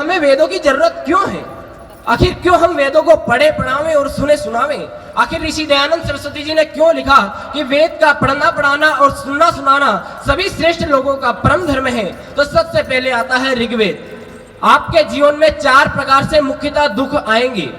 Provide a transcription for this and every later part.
हमें वेदों की जरूरत क्यों है? आखिर क्यों हम वेदों को पढ़े पढ़ावें और सुने सुनावें? आखिर ऋषि दयानंद सरस्वती जी ने क्यों लिखा कि वेद का पढ़ना पढ़ाना और सुनना सुनाना सभी श्रेष्ठ लोगों का परम धर्म है? तो सबसे पहले आता है ऋग्वेद। आपके जीवन में 4 प्रकार से मुख्यतः दुख आएंगे।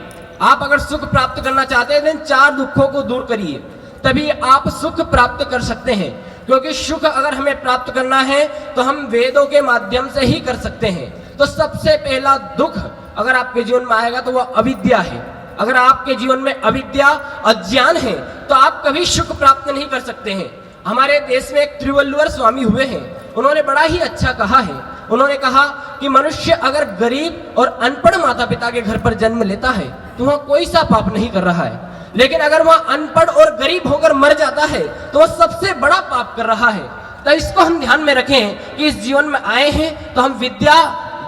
आप अगर सुख प्राप्त करना चाहते हैं तो 4 दुखों को दूर करिए, तभी आप सुख प्राप्त कर सकते हैं। क्योंकि सुख अगर हमें प्राप्त करना है तो हम वेदों के माध्यम से ही कर सकते हैं। तो सबसे पहला दुख अगर आपके जीवन में आएगा तो वह अविद्या है। अगर आपके जीवन में अविद्या अज्ञान है तो आप कभी सुख प्राप्त नहीं कर सकते हैं। हमारे देश में एक त्रिवल्लुवर स्वामी हुए हैं, उन्होंने बड़ा ही अच्छा कहा है। उन्होंने कहा कि मनुष्य अगर गरीब और अनपढ़ माता पिता के घर पर जन्म लेता है तो वह कोई सा पाप नहीं कर रहा है, लेकिन अगर वह अनपढ़ और गरीब होकर मर जाता है तो वह सबसे बड़ा पाप कर रहा है। तो इसको हम ध्यान में रखें कि इस जीवन में आए हैं तो हम विद्या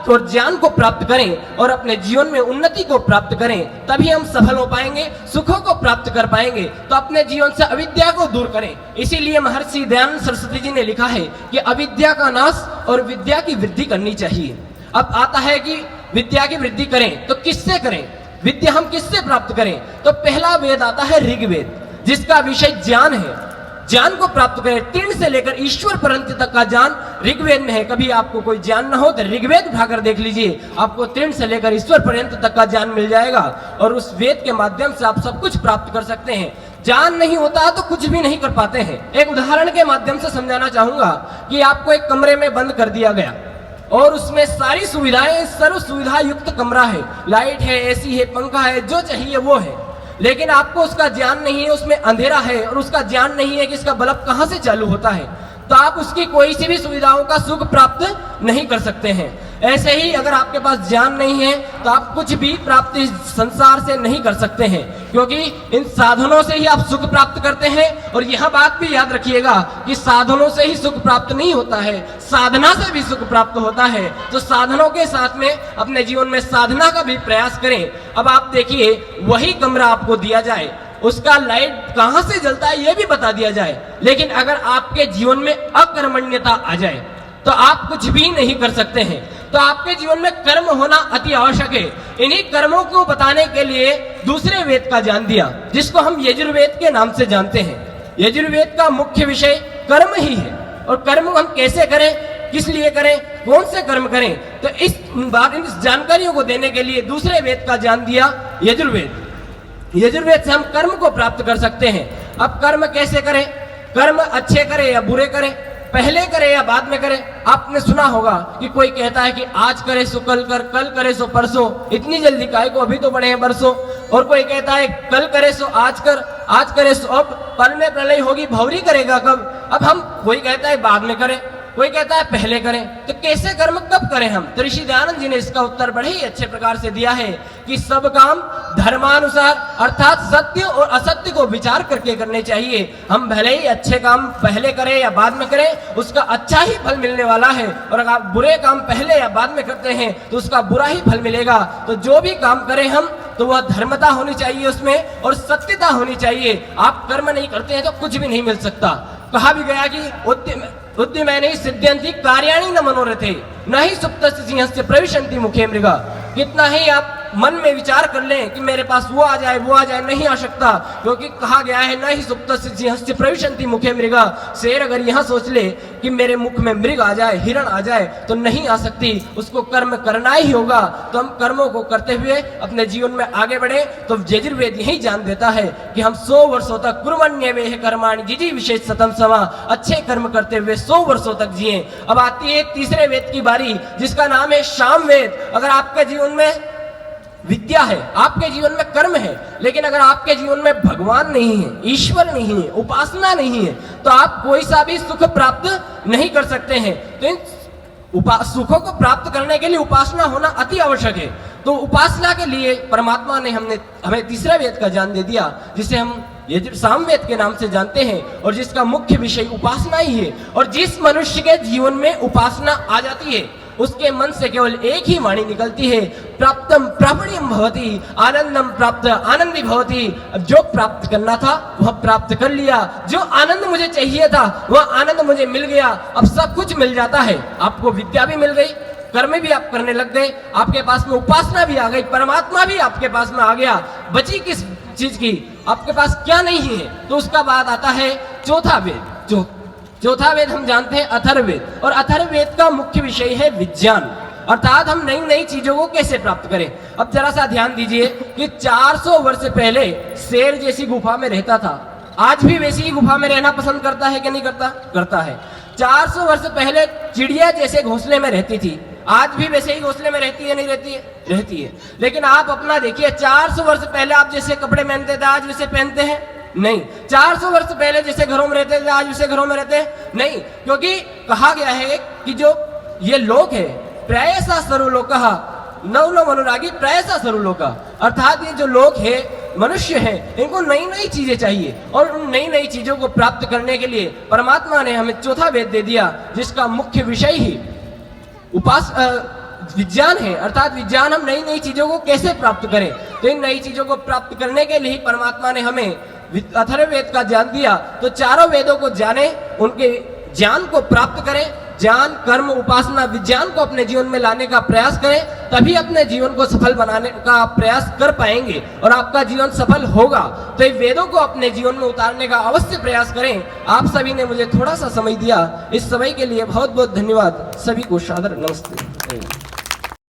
और ज्ञान को प्राप्त करें और अपने जीवन में उन्नति को प्राप्त करें, तभी हम सफल हो पाएंगे, सुखों को प्राप्त कर पाएंगे। तो अपने जीवन से अविद्या को दूर करें। इसीलिए महर्षि दयानंद सरस्वती जी ने लिखा है कि अविद्या का नाश और विद्या की वृद्धि करनी चाहिए। अब आता है कि विद्या की वृद्धि करें तो किससे करें, विद्या हम किससे प्राप्त करें? तो पहला वेद आता है ऋग्वेद, जिसका विषय ज्ञान है। ज्ञान को प्राप्त करें, तीर्ण से लेकर ईश्वर पर्यंत तक का ज्ञान ऋग्वेद में है। कभी आपको कोई ज्ञान न हो तो ऋग्वेद उठाकर देख लीजिए, आपको तीर्ण से लेकर ईश्वर पर्यंत तक का ज्ञान मिल जाएगा और उस वेद के माध्यम से आप सब कुछ प्राप्त कर सकते हैं। ज्ञान नहीं होता तो कुछ भी नहीं कर पाते हैं। एक उदाहरण के माध्यम से समझाना चाहूंगा कि आपको एक कमरे में बंद कर दिया गया और उसमें सारी सुविधाएं, सर्व सुविधा युक्त कमरा है, लाइट है, एसी है, पंखा है, जो चाहिए वो है, लेकिन आपको उसका ज्ञान नहीं है, उसमें अंधेरा है और उसका ज्ञान नहीं है कि इसका बल्ब कहां से चालू होता है, तो आप उसकी कोई सी भी सुविधाओं का सुख प्राप्त नहीं कर सकते हैं। ऐसे ही अगर आपके पास ज्ञान नहीं है तो आप कुछ भी प्राप्त इस संसार से नहीं कर सकते हैं, क्योंकि इन साधनों से ही आप सुख प्राप्त करते हैं। और यह बात भी याद रखिएगा कि साधनों से ही सुख प्राप्त नहीं होता है, साधना से भी सुख प्राप्त होता है। तो साधनों के साथ में अपने जीवन में साधना का भी प्रयास करें। अब आप देखिए, वही कमरा आपको दिया जाए, उसका लाइट कहां से जलता है यह भी बता दिया जाए, लेकिन अगर आपके जीवन में अकर्मण्यता आ जाए तो आप कुछ भी नहीं कर सकते हैं। तो आपके जीवन में कर्म होना अति आवश्यक है। इन्हीं कर्मों को बताने के लिए दूसरे वेद का ज्ञान दिया, जिसको हम यजुर्वेद के नाम से जानते हैं। यजुर्वेद का मुख्य विषय कर्म ही है, और कर्म हम कैसे करें, किस लिए करें, कौन से कर्म करें, तो इस जानकारियों को देने के लिए दूसरे वेद का ज्ञान दिया यजुर्वेद। यजुर्वेद से हम कर्म को प्राप्त कर सकते हैं। अब कर्म कैसे करें, कर्म अच्छे करें या बुरे करें, पहले करें या बाद में करें? आपने सुना होगा कि कोई कहता है कि आज करे सो कल कर, कल करे सो परसों, इतनी जल्दी काहे को, अभी तो बड़े हैं बरसों। और कोई कहता है कल करे सो आज कर, आज करे सो अब, पल में प्रलय होगी भौरी करेगा कब। अब हम, कोई कहता है बाद में करें, कोई कहता है पहले करें, तो कैसे कर्म कब करें हम? तो ऋषि दयानंद जी ने इसका उत्तर बड़े ही अच्छे प्रकार से दिया है कि सब काम धर्मानुसार, अर्थात सत्य और असत्य को विचार करके करने चाहिए। हम भले ही अच्छे काम पहले करें या बाद में करें, उसका अच्छा ही फल मिलने वाला है, और अगर आप बुरे काम पहले या बाद में करते हैं तो उसका बुरा ही फल मिलेगा। तो जो भी काम करें हम, तो वह धर्मता होनी चाहिए उसमें और सत्यता होनी चाहिए। आप कर्म नहीं करते हैं तो कुछ भी नहीं मिल सकता। कहा भी गया कि उद्यमैने सिद्ध्यन्ति कार्याणि न मनोरथे न ही सुप्तस्य सिंहस्य प्रविशन्ति मुखे मृगा। कितना ही आप मन में विचार कर लें कि मेरे पास वो आ जाए, वो आ जाए, नहीं आ सकता, क्योंकि कहा गया है न ही सुप्तस्य सिंहस्य प्रविशन्ति मुखे मृगा। शेर अगर यहाँ सोच ले कि मेरे मुख में मृग आ जाए, हिरण आ जाए, तो नहीं आ सकती, उसको कर्म करना ही होगा। तो हम कर्मों को करते हुए अपने जीवन में आगे बढ़े। तो यजुर्वेद यही जान देता है कि हम 100 वर्षों तक कुर्मण्येवेह कर्माणि जिजी विशेष सतम समा, अच्छे कर्म करते हुए 100 वर्षों तक जिए। अब आती है तीसरे वेद की बारी, जिसका नाम है सामवेद। अगर आपके जीवन में विद्या है, आपके जीवन में कर्म है, लेकिन अगर आपके जीवन में भगवान नहीं है, ईश्वर नहीं है, उपासना नहीं है, तो आप कोई सा भी सुख प्राप्त नहीं कर सकते हैं। तो इन सुखों को प्राप्त करने के लिए उपासना होना अति आवश्यक है। तो उपासना के लिए परमात्मा ने हमें तीसरा वेद का ज्ञान दे दिया, जिसे हम सामवेद के नाम से जानते हैं, और जिसका मुख्य विषय उपासना ही है। और जिस मनुष्य के जीवन में उपासना आ जाती है, उसके मन से केवल एक ही वाणी निकलती है, प्राप्तम प्रापणीयम भवति, आनंदम प्राप्त आनंदी भवति। जो प्राप्त करना था वह प्राप्त कर लिया, जो आनंद मुझे चाहिए था वह आनंद मुझे मिल गया। अब सब कुछ मिल जाता है, आपको विद्या भी मिल गई, कर्म भी आप करने लग गए, आपके पास में उपासना भी आ गई, परमात्मा भी आपके पास में आ गया, बची किस चीज की, आपके पास क्या नहीं है। तो उसका बाद आता है चौथा वेद। चौथा वेद हम जानते हैं अथर्ववेद, और अथर्ववेद का मुख्य विषय है विज्ञान, अर्थात हम नई नई चीजों को कैसे प्राप्त करें। अब जरा सा ध्यान दीजिए कि 400 वर्ष पहले शेर जैसी गुफा में रहता था, आज भी वैसी ही गुफा में रहना पसंद करता है कि नहीं करता? करता है। 400 वर्ष पहले चिड़िया जैसे घोंसले में रहती थी, आज भी वैसे ही घोंसले में रहती है नहीं रहती है? रहती है। लेकिन आप अपना देखिए, 400 वर्ष पहले आप जैसे कपड़े पहनते थे आज वैसे पहनते हैं? नहीं। 400 वर्ष पहले जैसे घरों में रहते थे आज वैसे घरों में रहते हैं? नहीं, क्योंकि कहा गया है कि जो ये लोग है प्रायसा सर्वलोकः नवलो अनुरागी प्रायसा सर्वलोकः, अर्थात ये जो लोग है मनुष्य हैं, इनको नई नई चीजें चाहिए, और उन नई नई चीजों को प्राप्त करने के लिए परमात्मा ने हमें चौथा वेद दे दिया, जिसका मुख्य विषय ही विज्ञान है। अर्थात विज्ञान, हम नई नई चीजों को कैसे प्राप्त करें। तो इन नई चीजों को प्राप्त करने के लिए परमात्मा ने हमें अथर्ववेद का ज्ञान दिया। तो चारों वेदों को जाने, उनके ज्ञान को प्राप्त करें, ज्ञान कर्म उपासना विज्ञान को अपने जीवन में लाने का प्रयास करें, तभी अपने जीवन को सफल बनाने का प्रयास कर पाएंगे और आपका जीवन सफल होगा। तो ये वेदों को अपने जीवन में उतारने का अवश्य प्रयास करें। आप सभी ने मुझे थोड़ा सा समय दिया, इस समय के लिए बहुत बहुत धन्यवाद। सभी को सादर नमस्ते।